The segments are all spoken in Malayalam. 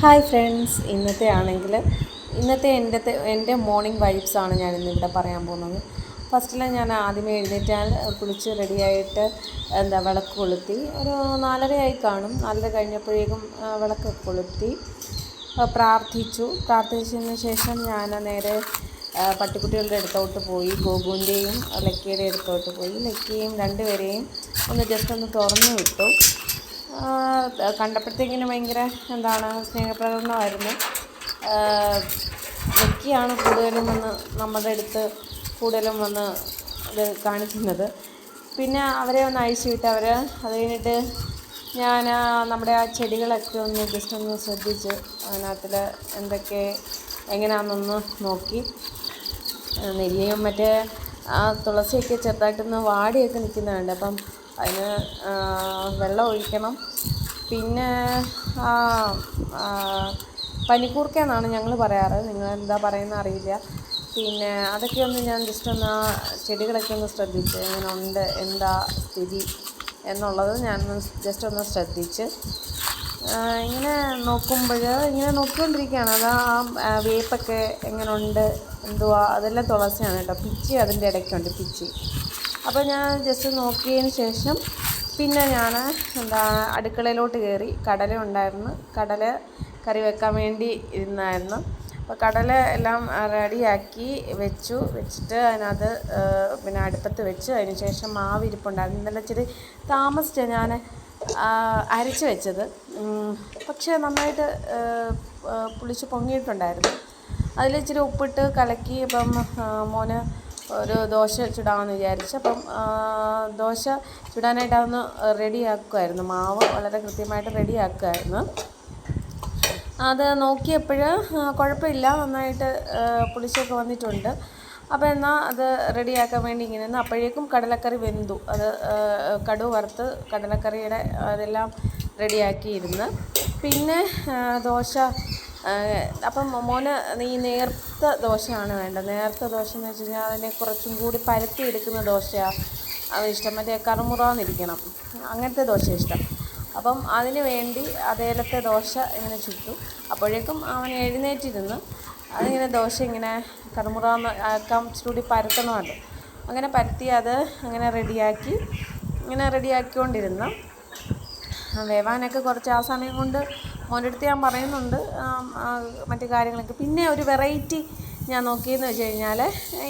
ഹായ് ഫ്രണ്ട്സ്, ഇന്നത്തെ എൻ്റെ മോർണിംഗ് വൈബ്സാണ് ഞാനിന്നിവിടെ പറയാൻ പോകുന്നത്. ഫസ്റ്റിൽ ഞാൻ ആദ്യമേ എഴുന്നേറ്റാൽ കുളിച്ച് റെഡിയായിട്ട് വിളക്ക് കൊളുത്തി. ഒരു 4:30 ആയി കാണും. 4:30 കഴിഞ്ഞപ്പോഴേക്കും വിളക്ക് കൊളുത്തി പ്രാർത്ഥിച്ചതിന് ശേഷം ഞാൻ നേരെ പട്ടിക്കുട്ടികളുടെ അടുത്തോട്ട് പോയി. ഗോകുവിൻ്റെയും ലക്കിയുടെ അടുത്തോട്ട് പോയി. ലക്കിയും രണ്ടുപേരെയും ജസ്റ്റ് ഒന്ന് തുറന്നു വിട്ടു. കണ്ടപ്പോഴത്തേക്കിനും ഭയങ്കര സ്നേഹപ്രകടനമായിരുന്നു. ലക്കിയാണ് കൂടുതലും വന്ന് നമ്മുടെ അടുത്ത് വന്ന് ഇത് കാണിക്കുന്നത്. പിന്നെ അവരെ ഒന്ന് അഴിച്ചു വിട്ട് അത് കഴിഞ്ഞിട്ട് ഞാൻ നമ്മുടെ ആ ചെടികളൊക്കെ ജസ്റ്റ് ഒന്ന് ശ്രദ്ധിച്ച് അതിനകത്തിൽ എന്തൊക്കെ എങ്ങനെയാണെന്നൊന്ന് നോക്കി. നെല്ലിയും മറ്റേ ആ തുളസിയൊക്കെ ചെറുതായിട്ടൊന്ന് വാടിയൊക്കെ നിൽക്കുന്നുണ്ട്. അപ്പം അതിന് വെള്ളം ഒഴിക്കണം. പിന്നെ പനിക്കൂർക്ക എന്നാണ് ഞങ്ങൾ പറയാറ്, നിങ്ങൾ എന്താ പറയുന്നത് അറിയില്ല. പിന്നെ അതൊക്കെ ഞാൻ ജസ്റ്റ് ഒന്ന് ആ ചെടികളൊക്കെ ഒന്ന് ശ്രദ്ധിച്ച് എങ്ങനെ ഉണ്ട്, എന്താ സ്ഥിതി എന്നുള്ളത് ഞാൻ ജസ്റ്റ് ഒന്ന് ശ്രദ്ധിച്ച് ഇങ്ങനെ നോക്കിക്കൊണ്ടിരിക്കുകയാണ്. അത് ആ വേപ്പൊക്കെ എങ്ങനെ ഉണ്ട്, എന്തുവാ, അതെല്ലാം തുളസിയാണ് കേട്ടോ. പിച്ചി അതിൻ്റെ ഇടയ്ക്കുണ്ട്, പിച്ചി. അപ്പോൾ ഞാൻ ജസ്റ്റ് നോക്കിയതിന് ശേഷം പിന്നെ ഞാൻ അടുക്കളയിലോട്ട് കയറി. കടല ഉണ്ടായിരുന്നു, കടല കറി വെക്കാൻ വേണ്ടി ഇരുന്നായിരുന്നു. അപ്പോൾ കടല എല്ലാം റെഡിയാക്കി വെച്ചിട്ട് അതിനകത്ത് പിന്നെ അടുപ്പത്ത് വെച്ച് അതിന് ശേഷം മാവ് ഇരിപ്പുണ്ടായിരുന്നു. ഇന്നലെ ഇച്ചിരി താമസിച്ചാണ് ഞാൻ അരച്ച് വെച്ചത്. പക്ഷേ നന്നായിട്ട് പുളിച്ച് പൊങ്ങിയിട്ടുണ്ടായിരുന്നു. അതിലിച്ചിരി ഉപ്പിട്ട് കലക്കി. അപ്പം മോന് ഒരു ദോശ ചുടാമെന്ന് വിചാരിച്ചു. അപ്പം ദോശ ചുടാനായിട്ട് അതൊന്ന് റെഡിയാക്കുമായിരുന്നു. മാവ് വളരെ കൃത്യമായിട്ട് റെഡിയാക്കുമായിരുന്നു. അത് നോക്കിയപ്പോൾ കുഴപ്പമില്ല, നന്നായിട്ട് പുളിച്ചൊക്കെ വന്നിട്ടുണ്ട്. അപ്പോൾ എന്നാൽ അത് റെഡിയാക്കാൻ വേണ്ടി ഇങ്ങനെ നിന്ന് അപ്പോഴേക്കും കടലക്കറി വെന്തു. അത് കടുക് വറുത്ത് കടലക്കറിയുടെ അതെല്ലാം റെഡിയാക്കിയിരുന്ന്. പിന്നെ ദോശ, അപ്പം മോന് ഈ നേർത്ത ദോശയാണ് വേണ്ടത്. നേർത്ത ദോശ എന്ന് വെച്ച് കഴിഞ്ഞാൽ അതിനെ കുറച്ചും കൂടി പരത്തി എടുക്കുന്ന ദോശയാണ് ഇഷ്ടം. മറ്റേ കറുമുറാന്നിരിക്കണം, അങ്ങനത്തെ ദോശ ഇഷ്ടം. അപ്പം അതിന് വേണ്ടി അതേലത്തെ ദോശ ഇങ്ങനെ ചുട്ടു. അപ്പോഴേക്കും അവൻ എഴുന്നേറ്റിരുന്ന് അതിങ്ങനെ ദോശ ഇങ്ങനെ കറുമുറാന്ന് ആക്കാൻ ഇച്ചിരി പരത്തണമല്ലോ. അങ്ങനെ പരത്തി അത് അങ്ങനെ റെഡിയാക്കിക്കൊണ്ടിരുന്നു. വേവാനൊക്കെ കുറച്ച് ആ സമയം കൊണ്ട് മോൻ്റെ അടുത്ത് ഞാൻ പറയുന്നുണ്ട് മറ്റു കാര്യങ്ങളൊക്കെ. പിന്നെ ഒരു വെറൈറ്റി ഞാൻ നോക്കിയെന്ന് വെച്ച് കഴിഞ്ഞാൽ,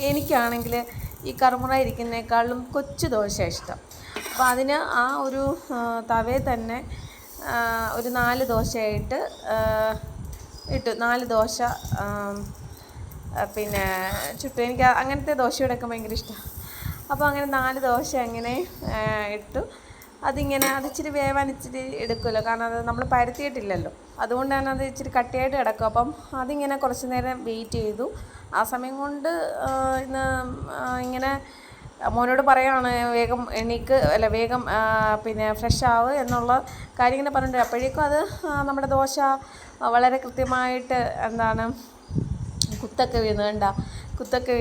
എനിക്കാണെങ്കിൽ ഈ കറുമുറ ഇരിക്കുന്നതിനേക്കാളും കൊച്ചു ദോശ ഇഷ്ടം. അപ്പോൾ അതിന് ആ ഒരു തവയിൽ തന്നെ ഒരു 4 ദോശയായിട്ട് ഇട്ടു. 4 ദോശ പിന്നെ ചുട്ടു. എനിക്ക് അങ്ങനത്തെ ദോശയോടൊക്കെ ഭയങ്കര ഇഷ്ടമാണ്. അപ്പോൾ അങ്ങനെ 4 ദോശ അങ്ങനെ ഇട്ടു. അതിച്ചിരി വേവാൻ ഇച്ചിരി എടുക്കുമല്ലോ, കാരണം അത് നമ്മൾ പരത്തിയിട്ടില്ലല്ലോ. അതുകൊണ്ടാണ് അത് ഇച്ചിരി കട്ടിയായിട്ട് കിടക്കും. അപ്പം അതിങ്ങനെ കുറച്ച് നേരം വെയിറ്റ് ചെയ്തു. ആ സമയം കൊണ്ട് ഇങ്ങനെ മോനോട് പറയുകയാണ്, വേഗം വേഗം പിന്നെ ഫ്രഷ് ആവ് എന്നുള്ള കാര്യം ഇങ്ങനെ പറഞ്ഞിട്ട്. അപ്പോഴേക്കും അത് നമ്മുടെ ദോശ വളരെ കൃത്യമായിട്ട് കുത്തൊക്കെ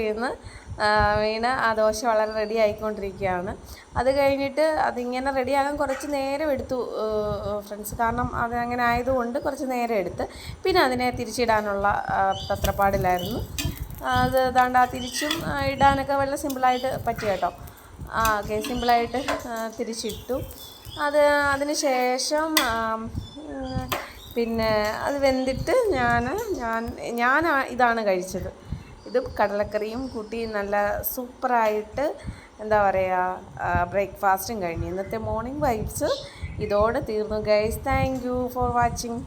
വീണ് ആ ദോശ വളരെ റെഡി ആയിക്കൊണ്ടിരിക്കുകയാണ്. അത് കഴിഞ്ഞിട്ട് അതിങ്ങനെ റെഡിയാകാൻ കുറച്ച് നേരം എടുത്തു ഫ്രണ്ട്സ്. കാരണം അത് അങ്ങനെ ആയതുകൊണ്ട് കുറച്ച് നേരം എടുത്ത്. പിന്നെ അതിനെ തിരിച്ചിടാനുള്ള തത്രപ്പാടിലായിരുന്നു. അത് തിരിച്ചും ഇടാനൊക്കെ വളരെ സിമ്പിളായിട്ട് പറ്റി കേട്ടോ. ഓക്കെ, സിമ്പിളായിട്ട് തിരിച്ചിട്ടു. അതിന് ശേഷം പിന്നെ അത് വെന്തിട്ട് ഞാൻ ഇതാണ് കഴിച്ചത്. ഇതും കടലക്കറിയും കൂട്ടി നല്ല സൂപ്പറായിട്ട് ബ്രേക്ക്ഫാസ്റ്റും കഴിഞ്ഞു. ഇന്നത്തെ മോർണിംഗ് വൈബ്സ് ഇതോടെ തീർന്നു guys. Thank you for watching.